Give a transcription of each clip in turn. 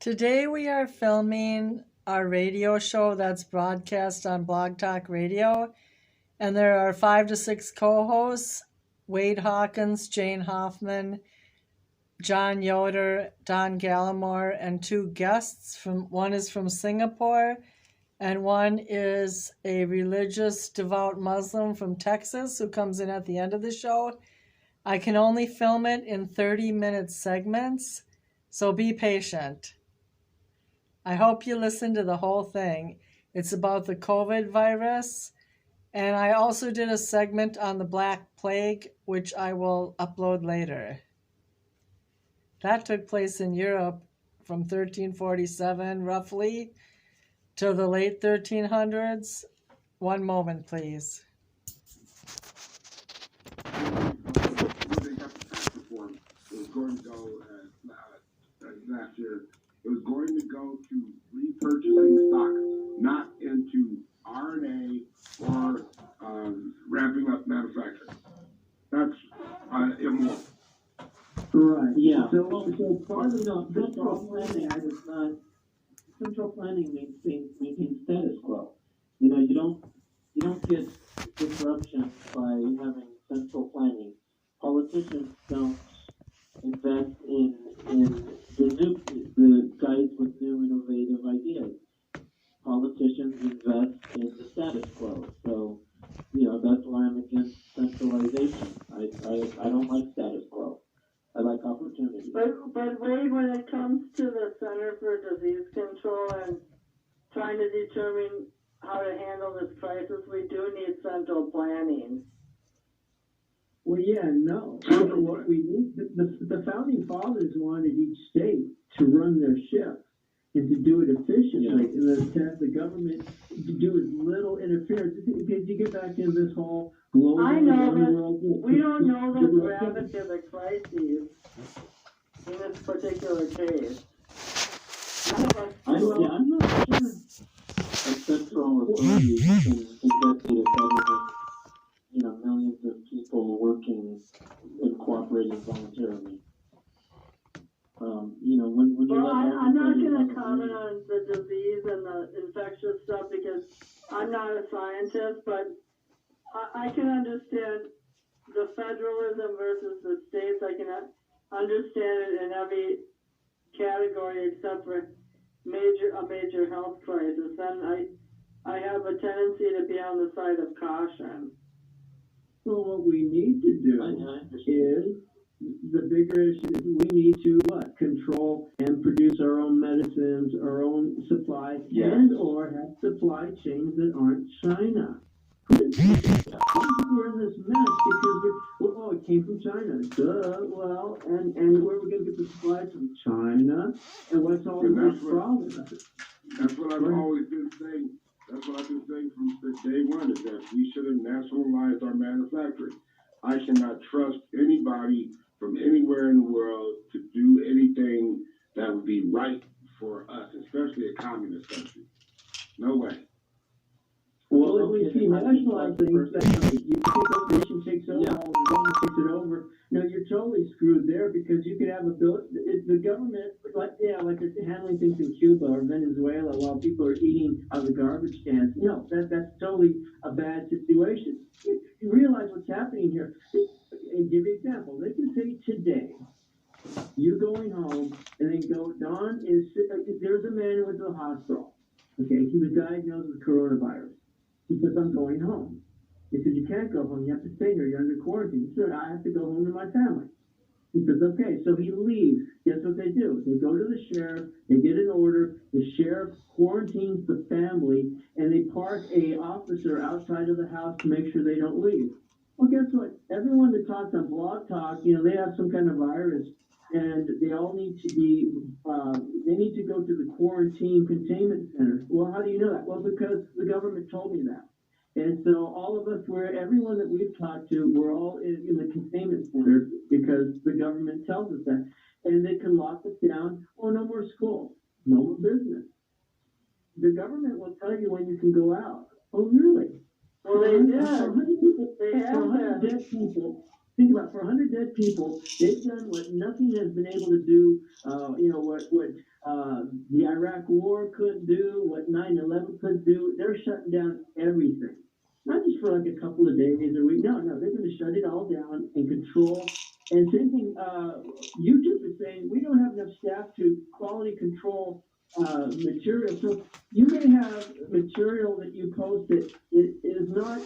Today we are filming our radio show that's broadcast on BlogTalk Radio, and there are 5 to 6 co-hosts: Wade Hawkins, Jane Hoffman, John Yoder, Don Gallimore, and 2 guests. One is from Singapore, and one is a religious, devout Muslim from Texas who comes in at the end of the show. I can only film it in 30-minute segments, so be patient. I hope you listen to the whole thing. It's about the COVID virus, and I also did a segment on the Black Plague, which I will upload later. That took place in Europe from 1347, roughly, to the late 1300s. One moment, please. It was going to go last year. It was going to go to repurchasing stocks, not into RNA or ramping up manufacturing. That's immoral. Right. Yeah. So part of the central planning maintains status quo. You don't get disruption by having central planning. Politicians don't invest in the guys with new innovative ideas. Politicians invest in the status quo. So, that's why I'm against centralization. I don't like status quo. I like opportunity. But Wade, when it comes to the Center for Disease Control and trying to determine how to handle this crisis, we do need central planning. Well, yeah, no. What we need, the founding fathers wanted each state to run their ship and to do it efficiently, and then to have the government do as little interference. Did you get back into this whole global? I know, but we don't know the gravity of the crises in this particular case. I'm not sure a central authority can get to the government, millions of people working and cooperating voluntarily. When you I'm not going to comment on the disease and the infectious stuff because I'm not a scientist, but I can understand the federalism versus the states. I can understand it in every category except for a major health crisis. And I have a tendency to be on the side of caution. Well, what we need to do is, the bigger issue is we need to control and produce our own medicines, our own supplies, and or have supply chains that aren't China. We're in this mess because it came from China. Duh. Well, and where are we going to get the supplies from? China. And what's all this problem? That's what I've always been saying. That's what I've been saying from day one, is that we should have nationalized our manufacturing. I cannot trust anybody from anywhere in the world to do anything that would be right for us, especially a communist country. No way. Well, if we nationalize things, the nation takes over, the government takes it over. You're totally screwed there because you could have the government, like they're handling things in Cuba or Venezuela while people are eating out of the garbage cans. No, that's totally a bad situation. You realize what's happening here. And give you an example. They can say today, you're going home, and they go, Don is sick. There's a man who went to the hospital. Okay, he was diagnosed with coronavirus. He says, I'm going home. He said, you can't go home. You have to stay here. You're under quarantine. He said, I have to go home to my family. He says, okay. So he leaves. Guess what they do? They go to the sheriff. They get an order. The sheriff quarantines the family, and they park a officer outside of the house to make sure they don't leave. Well, guess what? Everyone that talks on Blog Talk, they have some kind of virus, and they all need to be, they need to go to the quarantine containment center. Well, how do you know that? Well, because the government told me that. And so all of us, everyone that we've talked to, we're all in the containment center because the government tells us that. And they can lock us down. Oh, no more school. No more business. The government will tell you when you can go out. Oh, really? Well, they did. So They have that. dead people Think about it, for 100 dead people, they've done what nothing has been able to do. What the Iraq War couldn't do, what 9/11 couldn't do. They're shutting down everything, not just for like a couple of days or weeks. No, they're going to shut it all down and control. And same thing, YouTube is saying we don't have enough staff to quality control material. So you may have material that you post that is not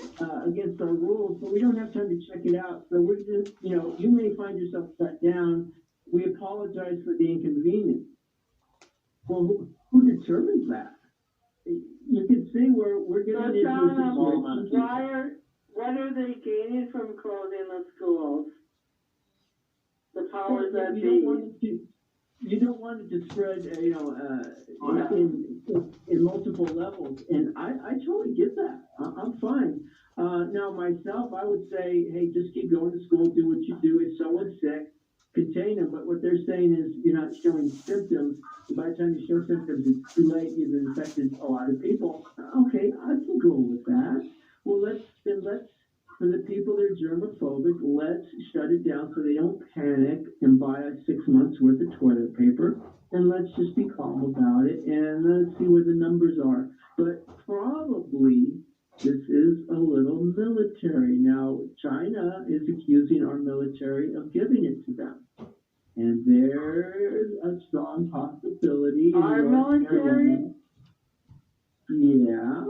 against our rules, but we don't have time to check it out. So we're just, you may find yourself shut down. We apologize for the inconvenience. Well, who determines that? You could say we're getting into a situation. What are they gaining from closing the schools? The powers that be. You don't want it to spread, in multiple levels, and I totally get that. I'm fine. Now, myself, I would say, hey, just keep going to school, do what you do. If someone's sick, contain them. But what they're saying is you're not showing symptoms. By the time you show symptoms, it's too late. You've infected a lot of people. Okay, I can go with that. Well, let's for the people that are germophobic, let's shut it down so they don't panic and buy 6 months worth of toilet paper. And let's just be calm about it and let's see where the numbers are. But probably this is a little military. Now, China is accusing our military of giving it to them. And there's a strong possibility. Our military? Yeah.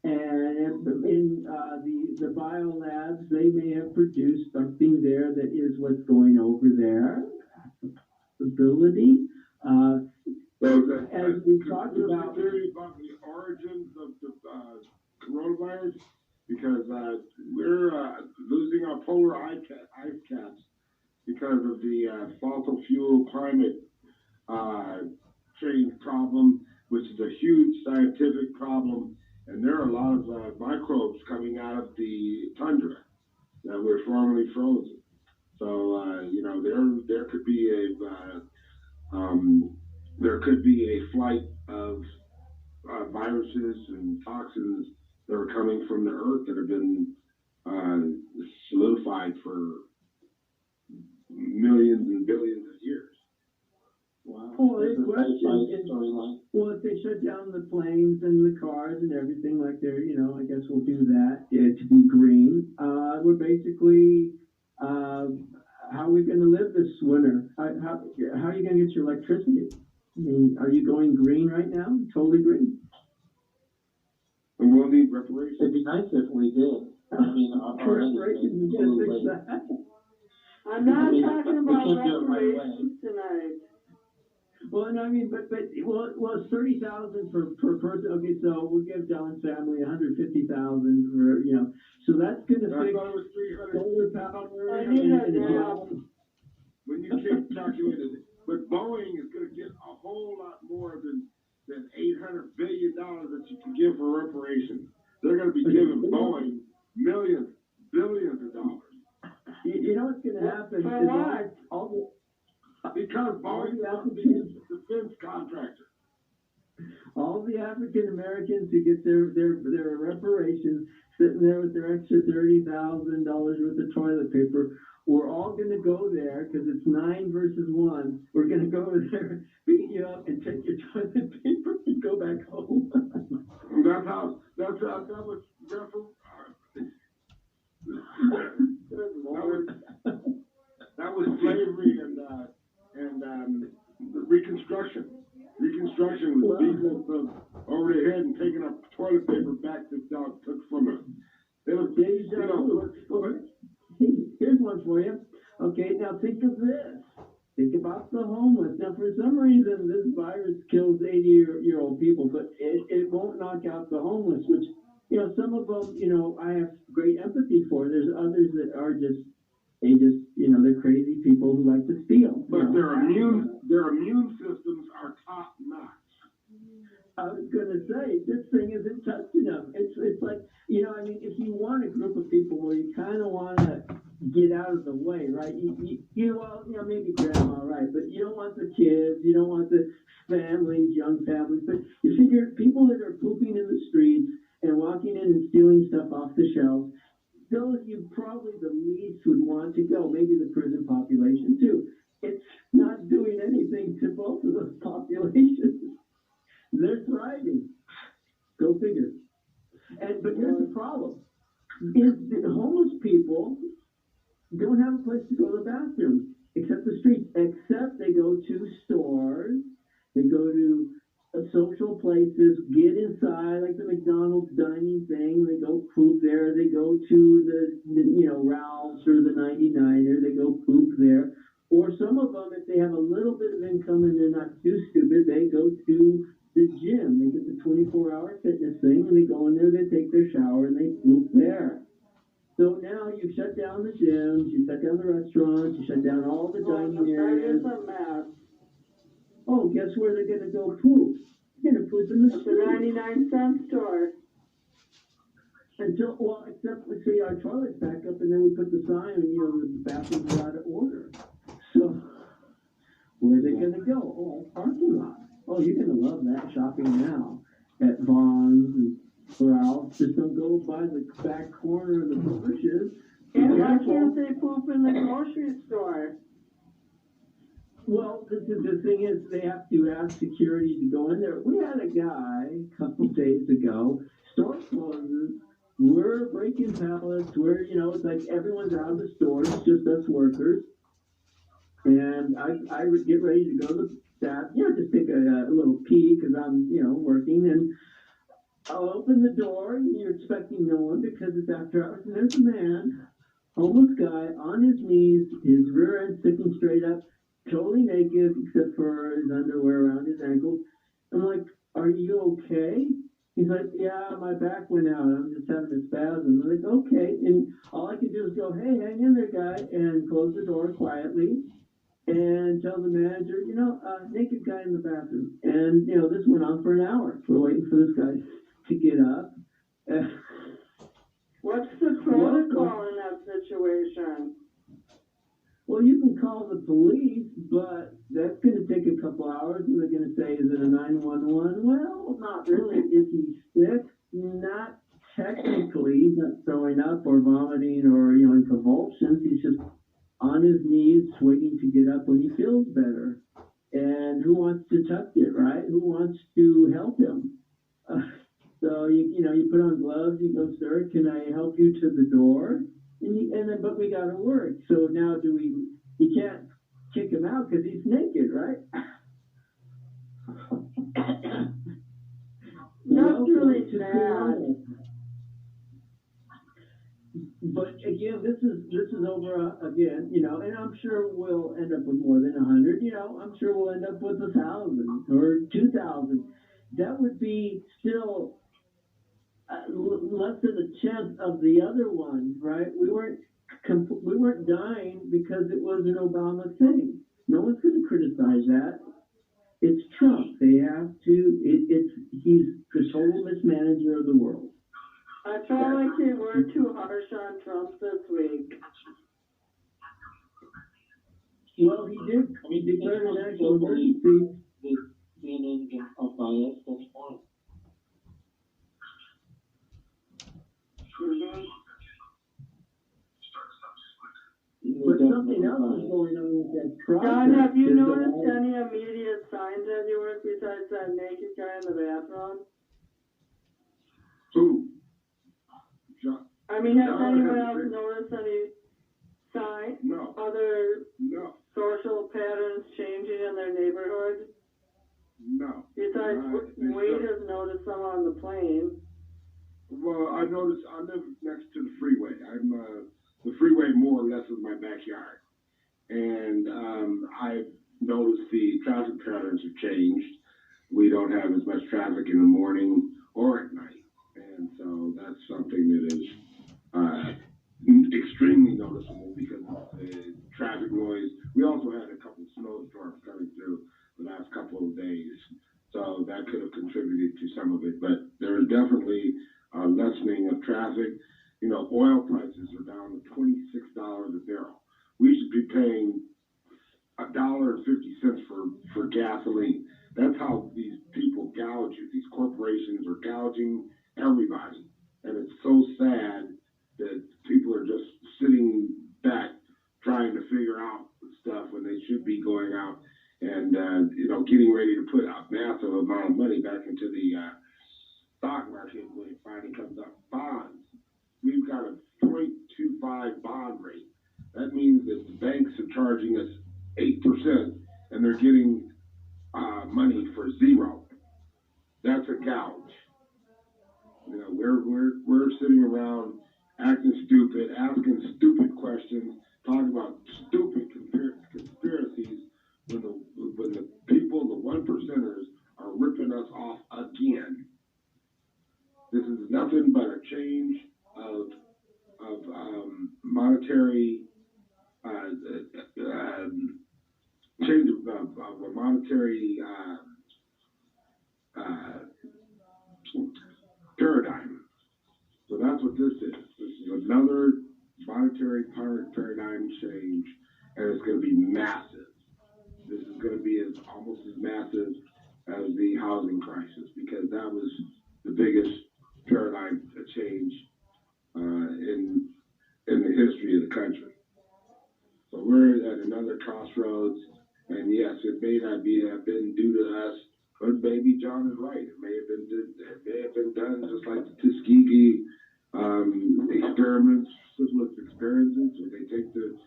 And in the biolabs, they may have produced something there that is what's going over there. That's a possibility. As we talked about, theory about the origins of the coronavirus, because we're losing our polar ice caps because of the fossil fuel climate change problem, which is a huge scientific problem. And there are a lot of microbes coming out of the tundra that were formerly frozen. So there could be a flight of viruses and toxins that are coming from the earth that have been solidified for millions and billions of years. Well, the question is, well, if they shut down the planes and the cars and everything like they're, I guess we'll do that to be green. We're basically, how are we going to live this winter? How are you going to get your electricity? I mean, are you going green right now? Totally green? And we'll need reparations. It'd be nice if we did. I mean, reparations, you can't fix that. I'm not talking about reparations tonight. Well, no, I mean, but it's 30,000 per person. Okay, so we'll give John's family 150,000 for so that's going to fix solar power. I need a job. When you keep calculating it, but Boeing is going to get a whole lot more than $800 billion that you can give for reparations. They're going to be giving Boeing millions, billions of dollars. You know what's going to happen? For what? Because Boeing is a defense contractor. All the African Americans who get their reparations sitting there with their extra $30,000 worth of toilet paper, we're all going to go there because it's 9 versus 1. We're going to go over there, beat you up, and take your toilet paper and go back home. That was slavery and Reconstruction. Reconstruction was beating us over the head and taking up toilet paper back that y'all took from us. Here's one for you. Okay, now think of this. Think about the homeless. Now, for some reason, this virus kills 80-year-old people, but it won't knock out the homeless, which, some of them, I have great empathy for. There's others that are they're crazy people who like to steal. But their immune systems are top notch. I was going to say, this thing isn't touching them. It's like, if you want a group of people where you kind of want to get out of the way, right? Maybe grandma, right? But you don't want the kids, you don't want the families, young families. But you figure people that are pooping in the streets and walking in and stealing stuff off the shelves, those you probably the least would want to go. Maybe the prison population too. It's not doing anything to both of those populations. They're thriving. Go figure. But here's the problem: is the homeless people don't have a place to go to the bathroom except the streets. Except they go to stores, they go to social places, get inside like the McDonald's dining thing. They go poop there. They go to the Ralph's or the 99er. They go poop there. Or some of them, if they have a little bit of income and they're not too stupid, they go to the gym. They get the 24-hour fitness thing, and they go in there, they take their shower, and they poop there. So now you shut down the gyms, you shut down the restaurants, you shut down all the dining areas. That is a mess. Oh, guess where they're going to go poop? They're going to poop in the street. The 99-cent store. Except we see our toilets back up, and then we put the sign, and the bathrooms are out of order. So where are they going to go? Oh, parking lot. Oh, you're going to love that shopping now at Vaughn's and Ralph's. Just don't go by the back corner of the bushes. And why can't they poop in the grocery store? Well, the thing is, they have to ask security to go in there. We had a guy a couple days ago, store closes, we're breaking pallets, it's like everyone's out of the store, it's just us workers. And I would get ready to go to the bath, just take a little pee because I'm, working. And I'll open the door, and you're expecting no one because it's after hours. And there's a man, homeless guy, on his knees, his rear end sticking straight up, totally naked except for his underwear around his ankles. I'm like, are you okay? He's like, yeah, my back went out. I'm just having a spasm. I'm like, okay. And all I can do is go, hey, hang in there, guy, and close the door quietly and tell the manager, naked guy in the bathroom. And, this went on for an hour. We're waiting for this guy to get up. What's the protocol in that situation? Well, you can call the police, but that's going to take a couple hours, and they're going to say, is it a 911? Well, not really. Is he sick? Not technically. He's not throwing up or vomiting or, in convulsions. He's just on his knees waiting to get up when he feels better. And who wants to touch it, right? Who wants to help him? So, you put on gloves, you go, sir, can I help you to the door? But we got to work. So now you can't kick him out because he's naked, right? That's really sad. But again, this is over again, and I'm sure we'll end up with more than 100. I'm sure we'll end up with 1,000 or 2,000. That would be still less than a tenth of the other ones, right? We weren't dying because it was an Obama thing. No one's going to criticize that. It's Trump. They have to. He's the total mismanager of the world. I felt like they were too harsh on Trump this week. Well, he declared an national emergency. CNN are biased, that's fine. But something else is going on with that process. John, have you noticed any immediate signs at your work besides that naked guy in the bathroom? Who? John? I mean, has anyone else noticed any signs? No. Other No. social patterns changing in their neighborhood? No. Besides, Wade has noticed some on the plane. Well, I noticed I live next to the freeway. The freeway more or less is my backyard. And I've noticed the traffic patterns have changed. We don't have as much traffic in the morning or at night. And so that's something that is extremely noticeable because of the traffic noise. We also had a couple of snowstorms coming through the last couple of days. So that could have contributed to some of it. But there is definitely a lessening of traffic. Oil prices are down to $26 a barrel. We should be paying $1.50 for gasoline. That's how these people gouge you. These corporations are gouging everybody. And it's so sad that people are just sitting back trying to figure out stuff when they should be going out and getting ready to put a massive amount of money back into the stock market when it finally comes up. Bonds. We've got a 0.25 bond rate. That means that the banks are charging us 8% and they're getting money for zero. That's a gouge. We're sitting around acting stupid, asking stupid questions, talking about stupid conspiracies when the people, the 1%ers, are ripping us off again. This is nothing but a change of monetary change of a monetary paradigm. So that's what this is. This is another monetary paradigm change, and it's going to be massive. This is going to be almost as massive as the housing crisis, because that was the biggest paradigm change in the history of the country. So we're at another crossroads, and yes, it may not have been due to us, but maybe John is right. It may have been done just like the Tuskegee experiments, syphilis experiences, where they take the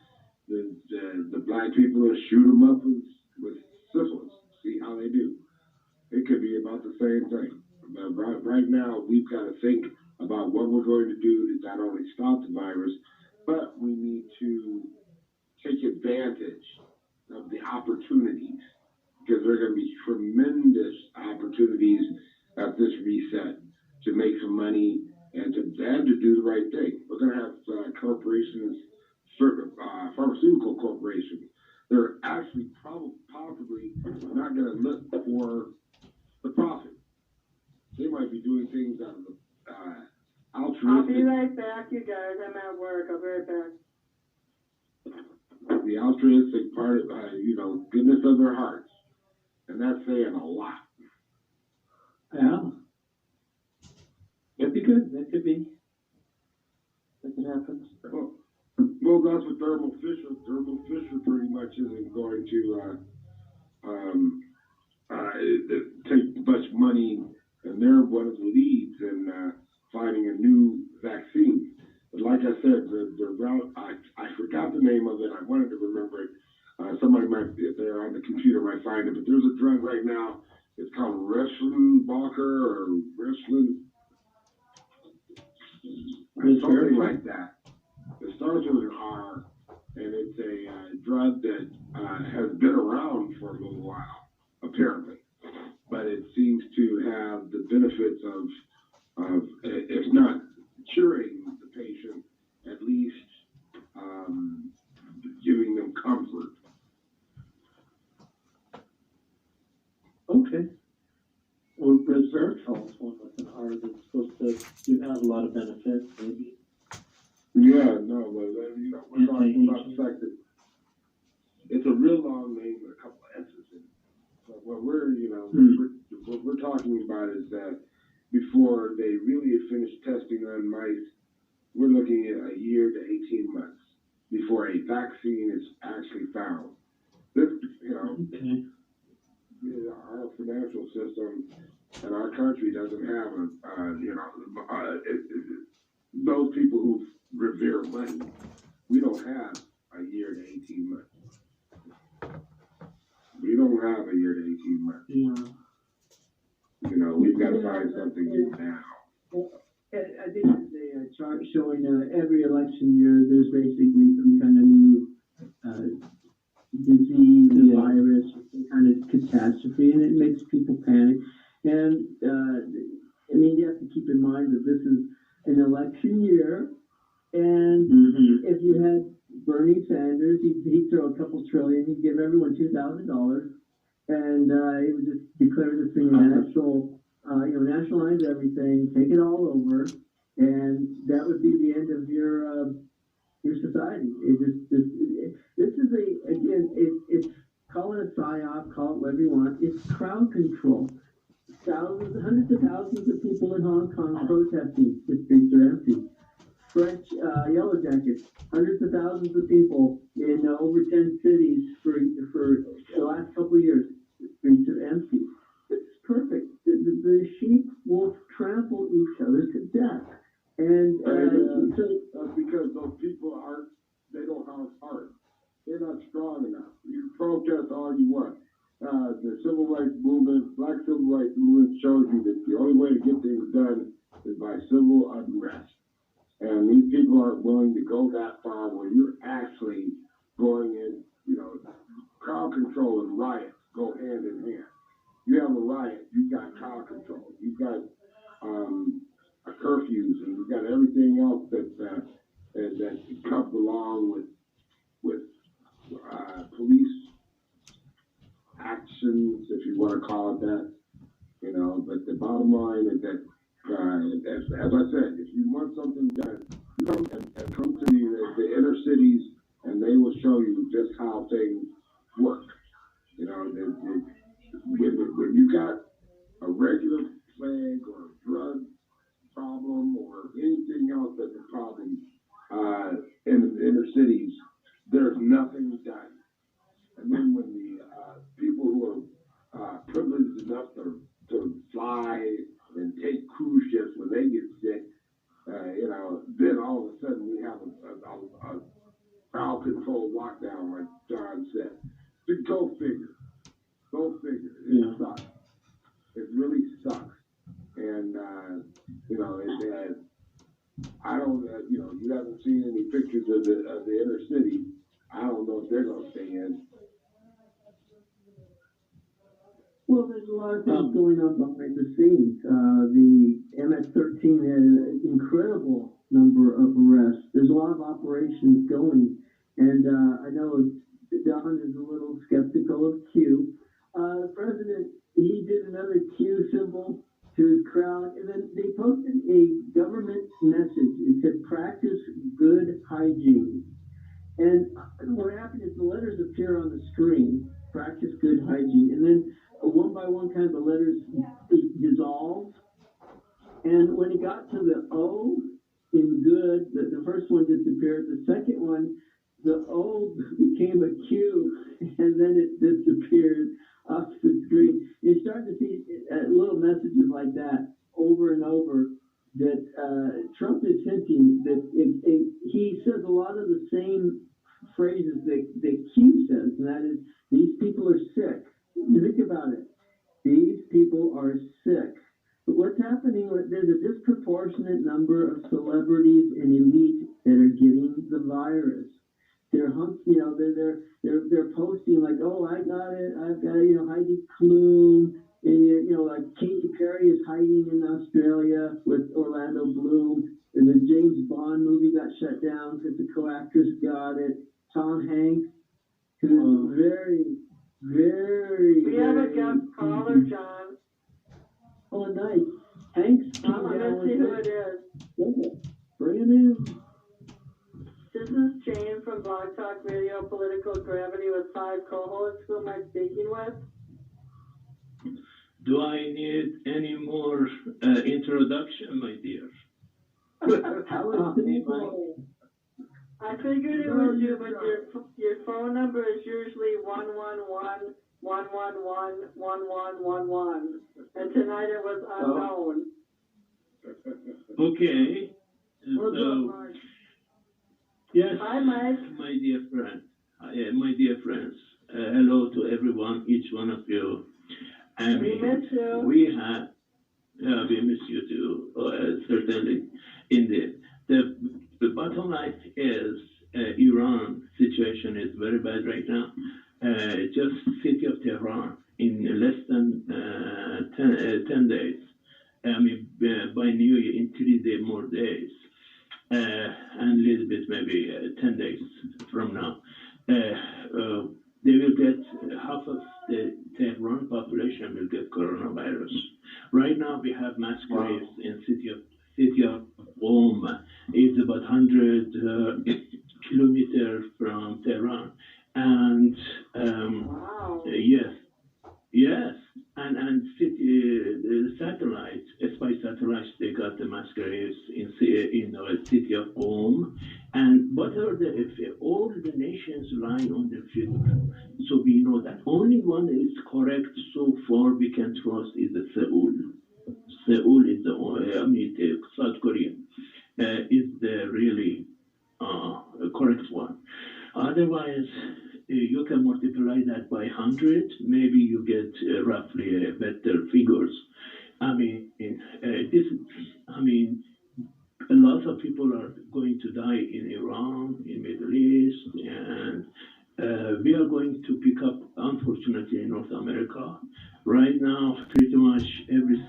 black people and shoot them up with syphilis, see how they do. It could be about the same thing. But right now, we've got to think about what we're going to do to not only stop the virus, but we need to take advantage of the opportunities, because there are going to be tremendous opportunities at this reset to make some money and to do the right thing. We're going to have corporations, pharmaceutical corporations, they're actually possibly not going to look for the profit. They might be doing things out of altruistic. I'll be right back, you guys. I'm at work. I'll be right back. The altruistic part of, goodness of their hearts. And that's saying a lot. Yeah. That'd be good. That could be. That could happen. Well, that's what Thermo Fisher. Thermo Fisher pretty much isn't going to take much money, and they're one of the leads in finding a new vaccine. But like I said, the route, I forgot the name of it. I wanted to remember it. Somebody might, if they're on the computer, might find it. But there's a drug right now. It's called Riesling-Bacher or Riesling, something like that. It starts with an R, and it's a drug that has been around for a little while, apparently. But it seems to have the benefits of if not curing the patient, at least giving them comfort. Okay. Well, resveratrol is one with an R that's supposed to have a lot of benefits, maybe. Yeah, no, but we're talking about the fact that it's a real long name with a couple of S's in it. So what what we're talking about is that before they really have finished testing on mice, we're looking at a year to 18 months before a vaccine is actually found. This, Okay. Our financial system and our country doesn't have those people who revere money. We don't have a year to 18 months. We don't have a year to 18 months. Yeah. We've got to find something new now. I think there's a chart showing every election year there's basically some kind of new disease, virus, some kind of catastrophe, and it makes people panic. And you have to keep in mind that this is an election year, and if you had Bernie Sanders, he'd throw a couple trillion, he'd give everyone $2,000, and he would just declare this thing national, nationalize everything, take it all over, and that would be the end of your society. This is it's call it a psyop, call it whatever you want. It's crowd control. Hundreds of thousands of people in Hong Kong protesting. The streets are empty. French Yellow Jackets, hundreds of thousands of people in over 10 cities for the last couple of years. The streets are empty. It's perfect. The sheep will trample each other to death. And that's because those people they don't have heart. They're not strong enough. You protest all you want. The civil rights movement, black civil rights movement shows you that the only way to get things done is by civil unrest. And these people aren't willing to go that far where you're actually going in, crowd control and riots go hand in hand. You have a riot, you've got crowd control, you've got curfews, and you've got everything else that comes along with police actions, if you want to call it that. But the bottom line is that, as I said, if you want something done, you come to the inner cities, and they will show you just how things work. When you got a regular plague or a drug problem or anything else that's a problem in the inner cities, there's nothing done. And then when the people who are privileged enough to fly and take cruise ships when they get sick, then all of a sudden we have a crowd control lockdown, like John said. Go figure. It sucks. It really sucks. And, I don't, you haven't seen any pictures of the inner city. I don't know if they're going to stay in. well, there's a lot of things going on behind the scenes. The MS-13 had an incredible number of arrests. There's a lot of operations going, and I know Don is a little skeptical of Q. The president, he did another Q symbol to his crowd, and then they posted a government message. It said, "Practice good hygiene." And what happened is the letters appear on the screen, "Practice good hygiene," and then one by one kind of the letters dissolved. And when it got to the O in good, the first one disappeared. The second one, the O became a Q, and then it disappeared off the screen. You start to see little messages like that over and over, that Trump is hinting that he says a lot of the same phrases that Q says, and that is, these people are sick. You think about it. These people are sick. But what's happening, there's a disproportionate number of celebrities and elite that are getting the virus. They're they're posting like, "Oh, I got it. I've got it." Heidi Klum, and like Katy Perry is hiding in Australia with Orlando Bloom. And the James Bond movie got shut down because the co-actress got it. Tom Hanks, who's very, very. We have a guest caller, John. Oh, nice. Hanks. I'm gonna see who it is. Okay. Bring him in. This is Jane from BlogTalk Radio, Political Gravity, with 5 co-hosts. Who am I speaking with? Do I need any more introduction, my dear? How is people? I figured it was you, but your phone number is usually 111-111-1111, and tonight it was unknown. Okay. So, yes, hi, Mike. my dear friend, my dear friends. Hello to everyone, each one of you. We miss you. We miss you too, certainly. Indeed. The bottom line is Iran situation is very bad right now. Just city of Tehran in less than 10 days. By New Year, in 3 more days, and a little bit maybe 10 days from now, they will get half of the Tehran population will get coronavirus. Right now, we have mass graves in city of Qom. It's about 100 kilometers from Tehran, and Wow. yes, and city the satellites, spy satellites, they got got the mass graves in the city of Qom, and what are if all the nations lie on the figure. So we know that only one is correct so far we can trust is the Seoul. Seoul is the South Korea is the really correct one. Otherwise, you can multiply that by 100. Maybe you get roughly better figures. I mean, a lot of people are going to die in Iran, in Middle East, and we are going to pick up, unfortunately, in North America. Right now, pretty much every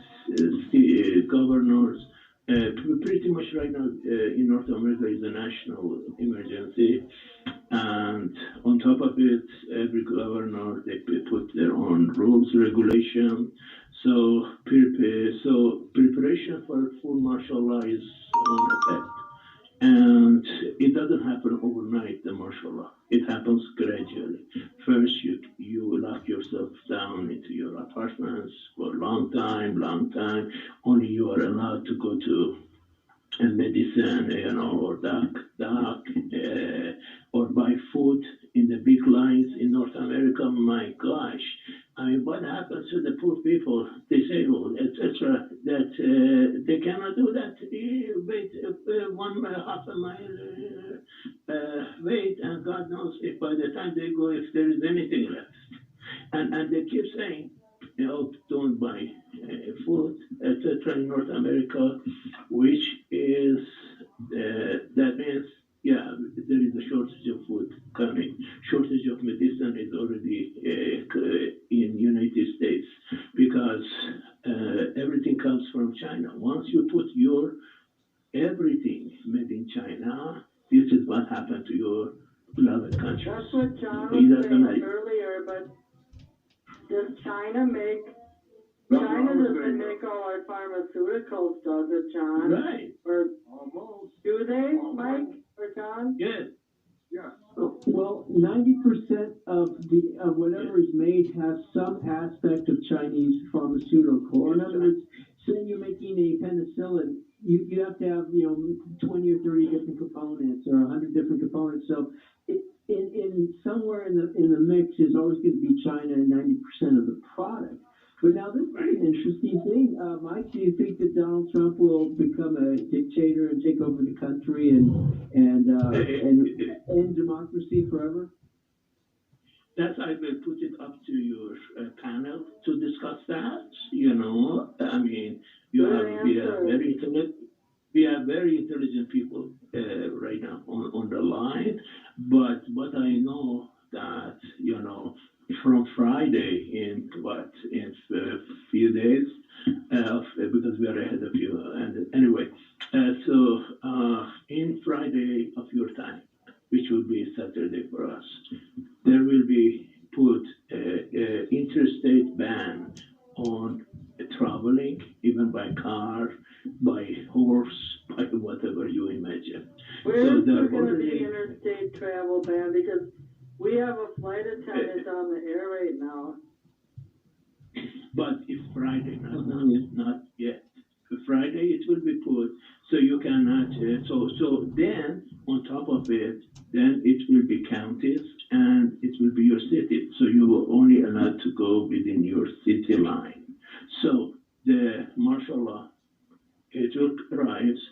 governors, pretty much right now in North America is a national emergency. And on top of it, every governor, they put their own rules, regulation. So preparation for full martial law is on effect. And it doesn't happen overnight, the martial law. It happens gradually. First, you lock yourself down into your apartments for a long time. Only you are allowed to go to medicine, or doc, or buy food in the big lines in North America. My gosh, I mean, what happens to the poor people, disabled, etc., that they cannot do that? Wait half a mile, wait, and God knows if by the time they go, if there is anything left. And they keep saying, don't buy food, etc. in North America, which is, that means, there is a shortage of food coming. Shortage of medicine is already in United States because everything comes from China. Once you put your everything made in China, this is what happened to your beloved country. That's what John was saying earlier, but does China make... China doesn't make all our pharmaceuticals, does it, John? Right. Or Almost. do they, Mike or John? Yes. Yeah. Well, 90% of whatever is made has some aspect of Chinese pharmaceutical. In other words, say you're making a penicillin, you have to have 20 or 30 different components or 100 different components. So in somewhere in the mix is always going to be China and 90% of the product. But now this is an interesting thing. Mike, do you think that Donald Trump will become a dictator and take over the country and end democracy forever? That I will put it up to your panel to discuss that. I mean, we have very intelligent people right now on the line. But what I know that from Friday in a few days, because we are ahead of you. And anyway, so in Friday of your time, which will be Saturday for us, there will be put a interstate ban on traveling, even by car, by horse, by whatever you imagine. Where is there going to be interstate travel ban? Because we have a flight attendant on the air right now. But if Friday, not yet. Friday it will be put, so you cannot. So then on top of it, then it will be counties and it will be your city. So you will only allowed to go within your city line. So the martial law, it will rise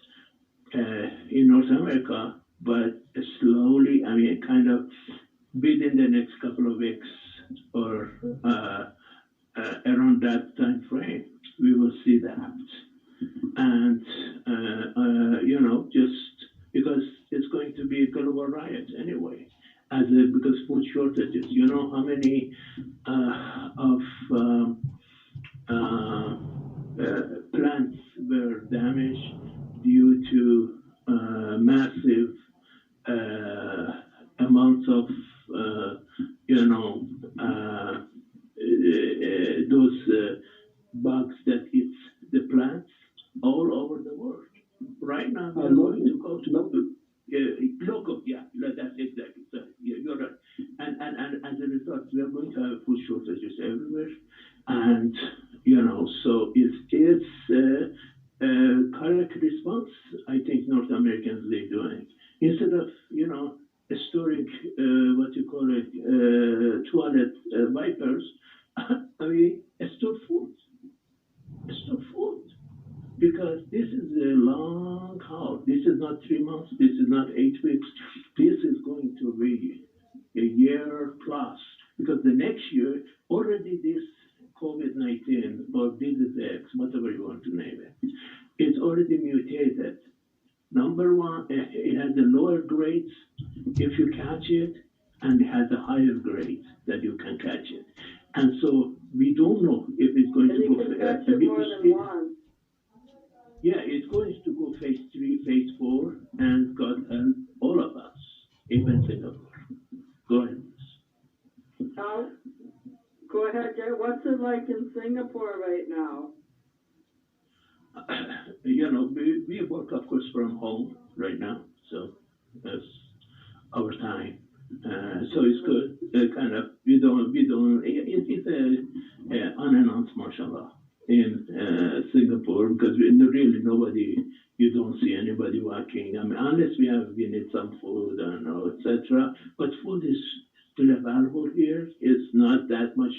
in North America, but slowly. I mean, kind of within the next couple of weeks or around that time frame, we will see that. And, just because it's going to be a global riot anyway, because food shortages. You know how many plants were damaged due to massive amounts of, those bugs that eat the plants all over the world. Right now, we are going to go to local. Yeah, that's exactly. So, yeah, you're right. And as a result, we are going to have food shortages everywhere. And so it's correct response, I think North Americans they're doing. Instead of, storing what you call it, toilet wipers, I mean, store food. Store food. Because this is a long haul. This is not 3 months. This is not 8 weeks. This is going to be a year plus. Because the next year, already this COVID-19 or disease X, whatever you want to name it, it's already mutated. Number one, it has the lower grades if you catch it, and it has a higher grade that you can catch it. And so we don't know if it's going to go. Catch it more than once. Yeah, it's going to go phase 3, phase 4, and God help all of us, even Singapore. Go ahead. Go ahead, Gary. What's it like in Singapore right now? We work, of course, from home right now, so that's our time. So it's good. Kind of, we don't. It's a unannounced martial law in Singapore because really nobody. You don't see anybody walking. I mean, unless we need some food and etc. But food is still available here. It's not that much,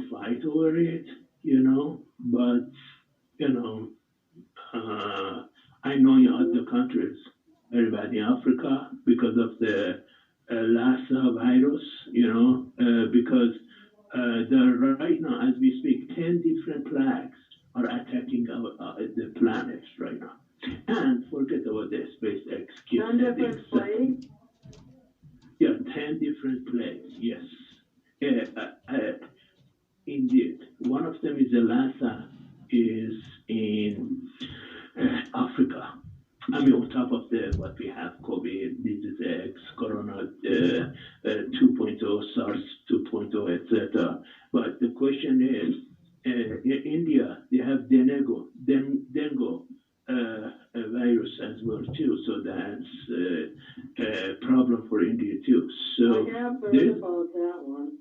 fight over it. But I know in other countries, everybody in Africa, because of the Lassa virus, because there right now, as we speak, 10 different plagues are attacking the planet right now. And forget about the SpaceX. 10 different plagues? Yeah, 10 different plagues, yes. Indeed. One of them is the Lassa, is in Africa. I mean, on top of what we have, COVID, disease X, Corona 2.0, SARS 2.0, etc. But the question is, in India, they have dengue virus as well too. So that's a problem for India too. So I have heard about that one.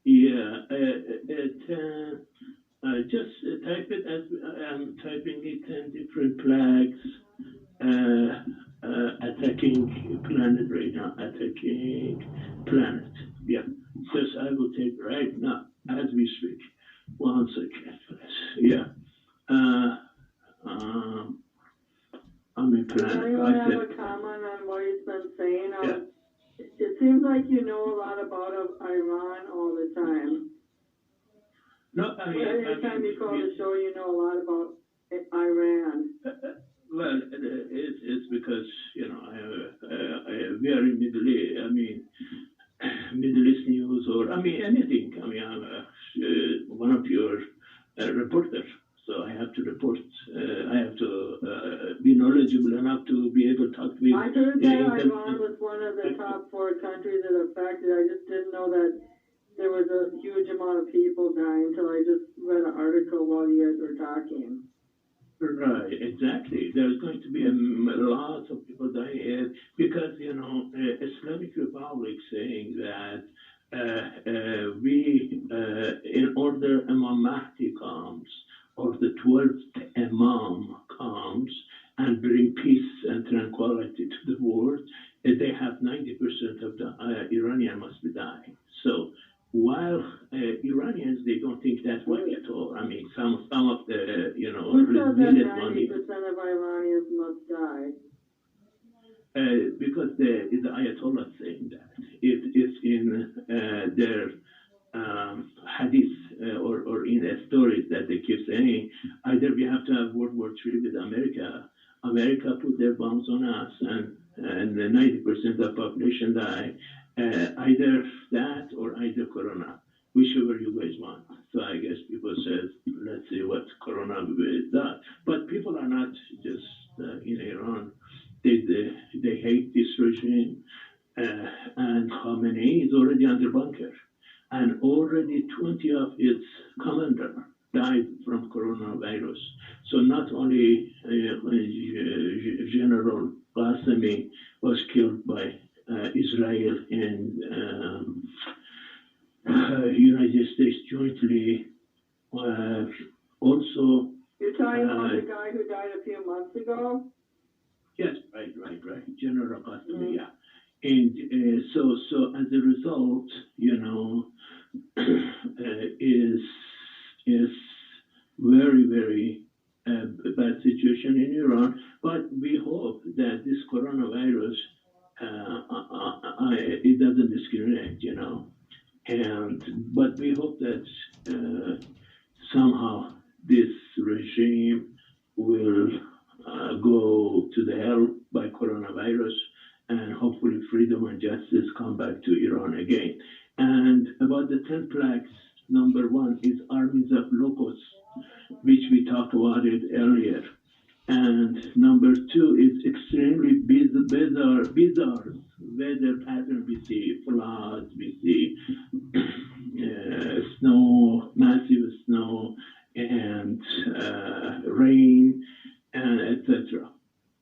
Yeah, just type it as I'm typing it. 10 different plagues attacking planet right now. Attacking planet. Yeah. Just I will take right now as we speak. 1 second, please. Yeah. I'm in planet. Does anyone have a comment on what he's been saying? Yeah. It seems like you know a lot about Iran all the time. No, Every time you call the show, you know a lot about Iran. Well, it's because, we are in Middle East. I mean, Middle East news or, anything. I'm one of your reporters, so I have to report. I have to be knowledgeable enough to be able to talk with. I heard that Iran was one of the top 4 countries that affected. I just didn't know that there was a huge amount of people dying until I just read an article while you guys were talking. Right, exactly. There's going to be lots of people dying because, Islamic Republic saying that we, in order Imam Mahdi comes, or the 12th Imam comes and bring peace and tranquility to the world, they have 90% of the Iranian must be dying. So while Iranians, they don't think that way at all. I mean, some of the, Who said that revealed 90% of Iranians must die? Because the Ayatollah saying that. It's in their hadith or in the stories that they keep saying, either we have to have World War III with America. America put their bombs on us and 90% of the population die. Either that or either Corona, whichever you guys want. So I guess people said, let's see what Corona does. But people are not just in Iran. They hate this regime. And Khamenei is already under bunker. And already 20 of its commanders died from coronavirus. So not only General Qasemi was killed by Israel and United States jointly. Also, You're talking about the guy who died a few months ago? Yes, right. General Custody, yeah. And so as a result, is very, very bad situation in Iran. But we hope that this coronavirus, it doesn't discriminate, but we hope that somehow this regime will go to the hell by coronavirus, and hopefully freedom and justice come back to Iran again. And about the 10 plagues, number one is armies of locusts, which we talked about it earlier. And number two is extremely bizarre weather pattern. We see floods, we see snow, massive snow, and rain, and etc.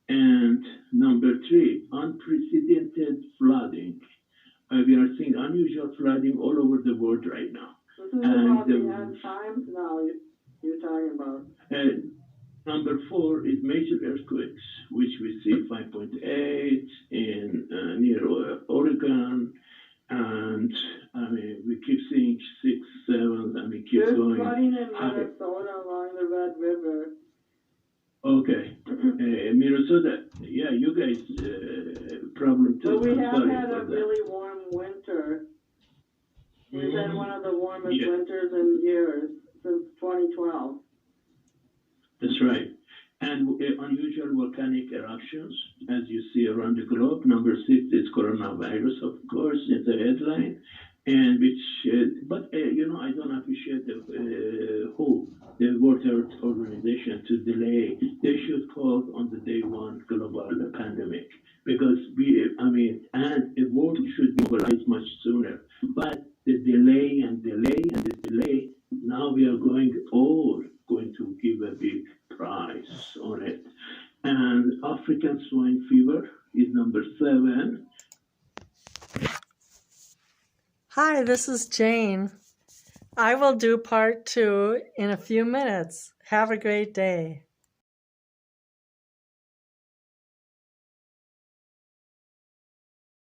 And number three, unprecedented flooding. We are seeing unusual flooding all over the world right now. This is about the end times now you're talking about. Number four is major earthquakes, which we see 5.8 in near Oregon, and we keep seeing 6, 7. Keeps There's going. flooding in Minnesota along the Red River. Okay, Minnesota, yeah, you guys problem too. But we have Sorry had a for that. really warm winter. We've had one of the warmest Yeah. winters in years since 2012. That's right. And unusual volcanic eruptions, as you see around the globe. Number 6 is coronavirus, of course, in the headline. And I don't appreciate the World Health Organization to delay. They should call on the day one global pandemic, because and the world should be mobilized much sooner. But the delay, now we are going to give a big price on it. And African swine fever is number 7. Hi, this is Jane. I will do part 2 in a few minutes. Have a great day.